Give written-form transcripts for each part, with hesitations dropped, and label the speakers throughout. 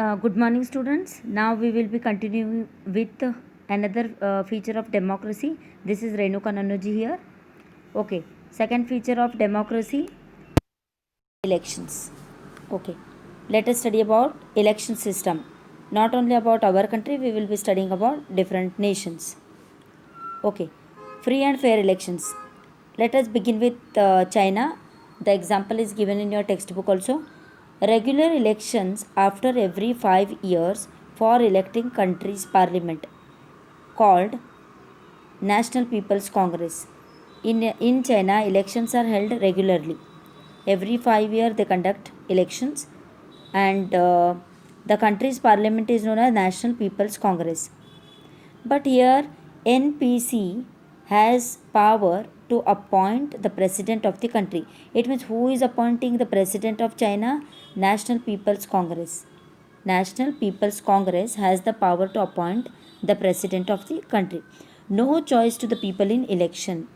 Speaker 1: Good morning, students. Now we will be continuing with another feature of democracy. This is Renuka Nanoji here. Okay, second feature of democracy, elections. Okay, let us study about election system. Not only about our country, we will be studying about different nations. Okay, free and fair elections. Let us begin with China. The example is given in your textbook also. Regular elections after every 5 years for electing country's parliament, called National People's Congress. In China, elections are held regularly. Every 5 years they conduct elections, and the country's parliament is known as National People's Congress. But here, NPC has power to appoint the president of the country. It means who is appointing the president of China? National People's Congress. National People's Congress has the power to appoint the president of the country. No choice to the people in election.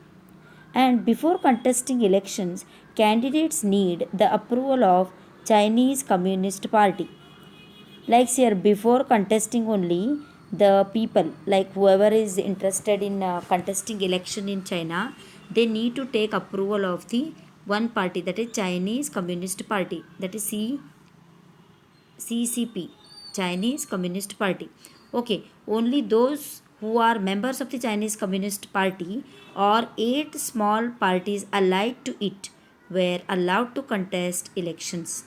Speaker 1: And before contesting elections, candidates need the approval of Chinese Communist Party. Like here, before contesting only, the people, like whoever is interested in contesting election in China, they need to take approval of the one party, that is Chinese Communist Party, that is CCP, Chinese Communist Party. Okay, only those who are members of the Chinese Communist Party or 8 small parties allied to it were allowed to contest elections.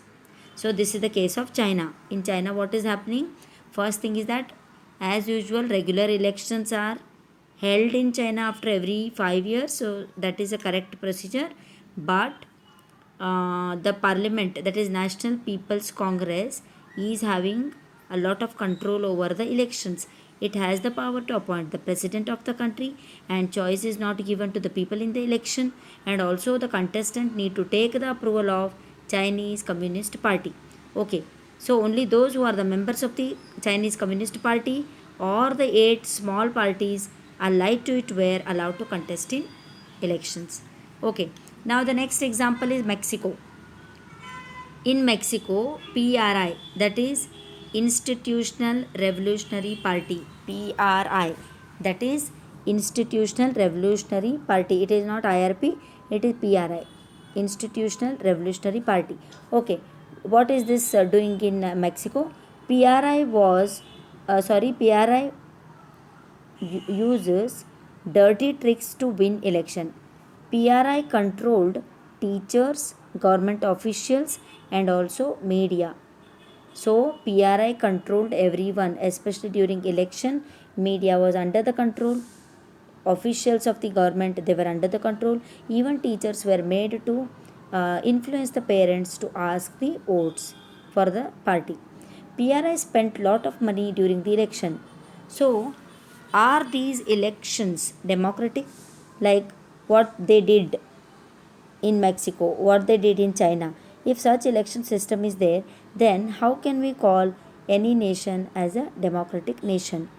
Speaker 1: So this is the case of China. In China, what is happening? First thing is that, as usual, regular elections are held in China after every 5 years. So that is a correct procedure. But the parliament, that is National People's Congress, is having a lot of control over the elections. It has the power to appoint the president of the country, and choice is not given to the people in the election. And also the contestant need to take the approval of Chinese Communist Party. Okay, so only those who are the members of the Chinese Communist Party or the 8 small parties allied to it were allowed to contest in elections. Okay, now the next example is Mexico. In Mexico, PRI, that is Institutional Revolutionary Party, PRI, that is Institutional Revolutionary Party. It is not IRP, it is PRI, Institutional Revolutionary Party. Okay, what is this doing in Mexico? PRI uses dirty tricks to win election. PRI controlled teachers, government officials, and also media. So PRI controlled everyone, especially during election. Media was under the control. Officials of the government, they were under the control. Even teachers were made to influence the parents to ask the votes for the party. PRI spent lot of money during the election. So are these elections democratic? Like what they did in Mexico, what they did in China. If such election system is there, then how can we call any nation as a democratic nation?